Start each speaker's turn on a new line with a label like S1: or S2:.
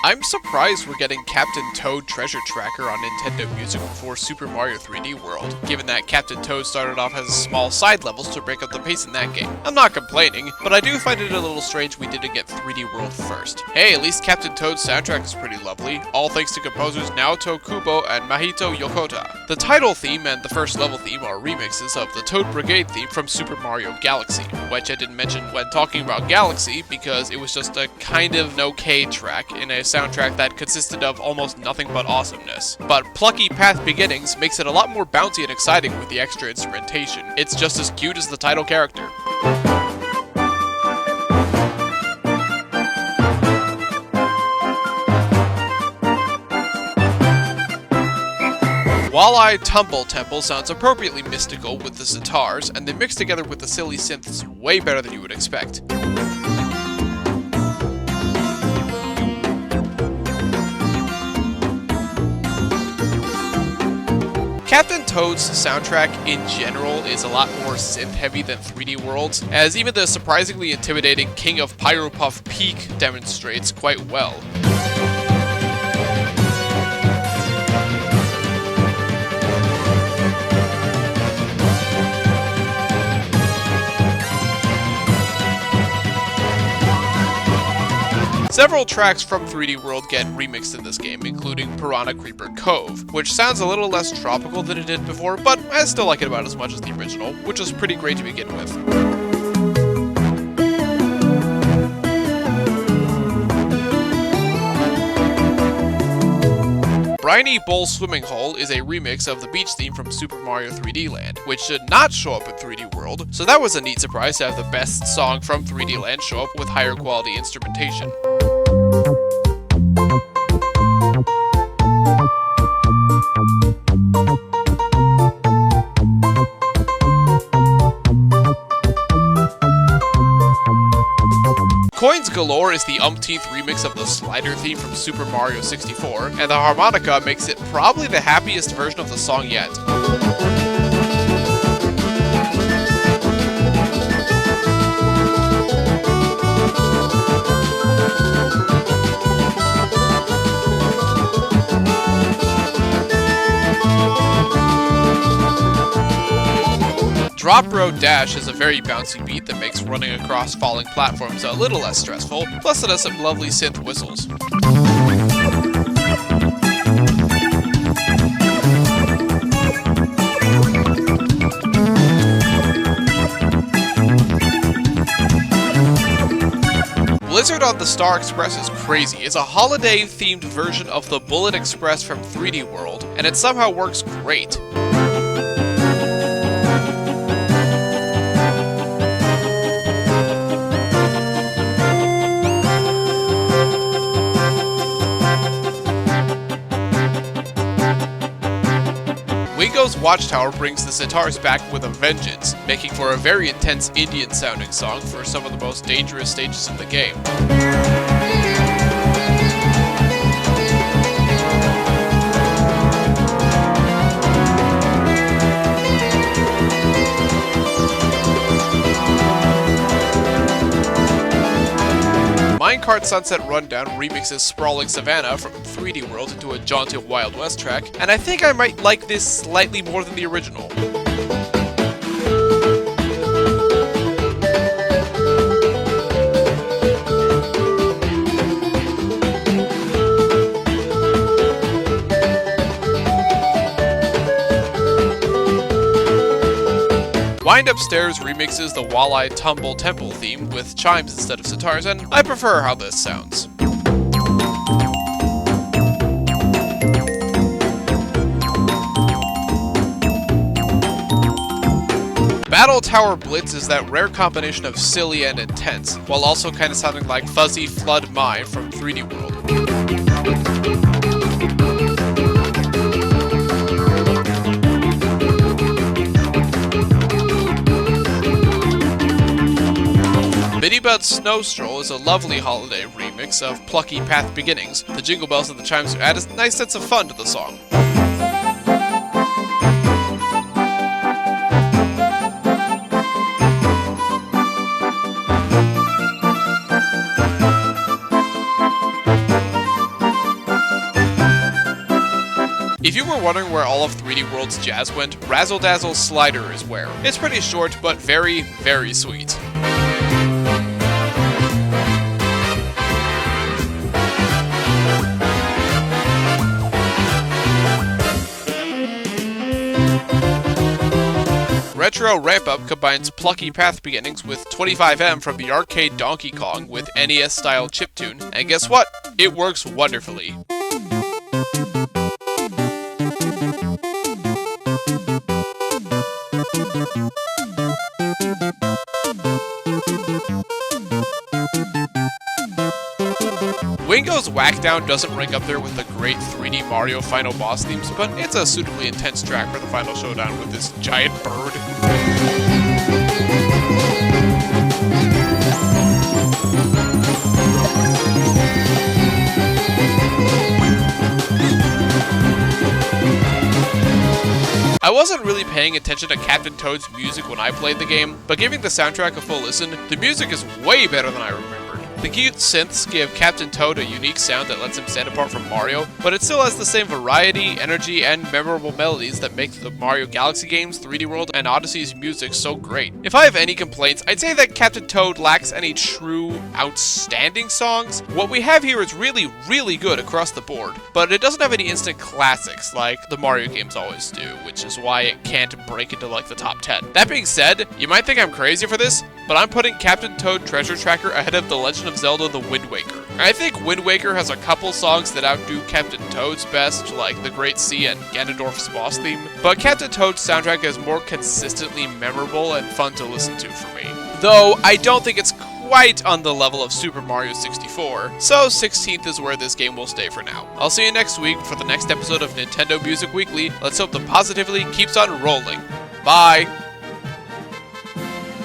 S1: I'm surprised we're getting Captain Toad Treasure Tracker on Nintendo Music before Super Mario 3D World, given that Captain Toad started off as small side levels to break up the pace in that game. I'm not complaining, but I do find it a little strange we didn't get 3D World first. Hey, at least Captain Toad's soundtrack is pretty lovely, all thanks to composers Naoto Kubo and Mahito Yokota. The title theme and the first level theme are remixes of the Toad Brigade theme from Super Mario Galaxy, which I didn't mention when talking about Galaxy because it was just a kind of an okay track in a soundtrack that consisted of almost nothing but awesomeness. But Plucky Path Beginnings makes it a lot more bouncy and exciting with the extra instrumentation. It's just as cute as the title character. Walleye Tumble Temple sounds appropriately mystical with the sitars, and they mix together with the silly synths way better than you would expect. Captain Toad's soundtrack in general is a lot more synth-heavy than 3D World's, as even the surprisingly intimidating King of Pyropuff Peak demonstrates quite well. Several tracks from 3D World get remixed in this game, including Piranha Creeper Cove, which sounds a little less tropical than it did before, but I still like it about as much as the original, which was pretty great to begin with. Briny Bowl Swimming Hole is a remix of the beach theme from Super Mario 3D Land, which did not show up in 3D World, so that was a neat surprise to have the best song from 3D Land show up with higher quality instrumentation. Coins Galore is the umpteenth remix of the slider theme from Super Mario 64, and the harmonica makes it probably the happiest version of the song yet. Drop Road Dash is a very bouncy beat that makes running across falling platforms a little less stressful, plus it has some lovely synth whistles. Blizzard on the Star Express is crazy. It's a holiday-themed version of the Bullet Express from 3D World, and it somehow works great. Wingo's Watchtower brings the sitars back with a vengeance, making for a very intense Indian-sounding song for some of the most dangerous stages in the game. Minecart Sunset Rundown remixes Sprawling Savannah from 3D World into a jaunty Wild West track, and I think I might like this slightly more than the original. Wind Upstairs remixes the Walleye Tumble Temple theme with chimes instead of sitars, and I prefer how this sounds. Battle Tower Blitz is that rare combination of silly and intense, while also kind of sounding like Fuzzy Flood Mine from 3D World. Biddybud Snow Stroll is a lovely holiday remix of Plucky Path Beginnings. The jingle bells and the chimes add a nice sense of fun to the song. If you were wondering where all of 3D World's jazz went, Razzle Dazzle Slider is where. It's pretty short, but very, very sweet. Retro Ramp-Up combines plucky path beginnings with 25M from the arcade Donkey Kong with NES-style chiptune, and guess what? It works wonderfully. Wingo's Whackdown doesn't rank up there with the great 3D Mario final boss themes, but it's a suitably intense track for the final showdown with this giant bird. I wasn't really paying attention to Captain Toad's music when I played the game, but giving the soundtrack a full listen, the music is way better than I remembered. The cute synths give Captain Toad a unique sound that lets him stand apart from Mario, but it still has the same variety, energy, and memorable melodies that make the Mario Galaxy games, 3D World, and Odyssey's music so great. If I have any complaints, I'd say that Captain Toad lacks any true, outstanding songs. What we have here is really, really good across the board, but it doesn't have any instant classics like the Mario games always do, which is why it can't break into like the top 10. That being said, you might think I'm crazy for this, but I'm putting Captain Toad Treasure Tracker ahead of The Legend of Zelda The Wind Waker. I think Wind Waker has a couple songs that outdo Captain Toad's best, like The Great Sea and Ganondorf's boss theme, but Captain Toad's soundtrack is more consistently memorable and fun to listen to for me. Though, I don't think it's quite on the level of Super Mario 64, so 16th is where this game will stay for now. I'll see you next week for the next episode of Nintendo Music Weekly. Let's hope the positivity keeps on rolling. Bye!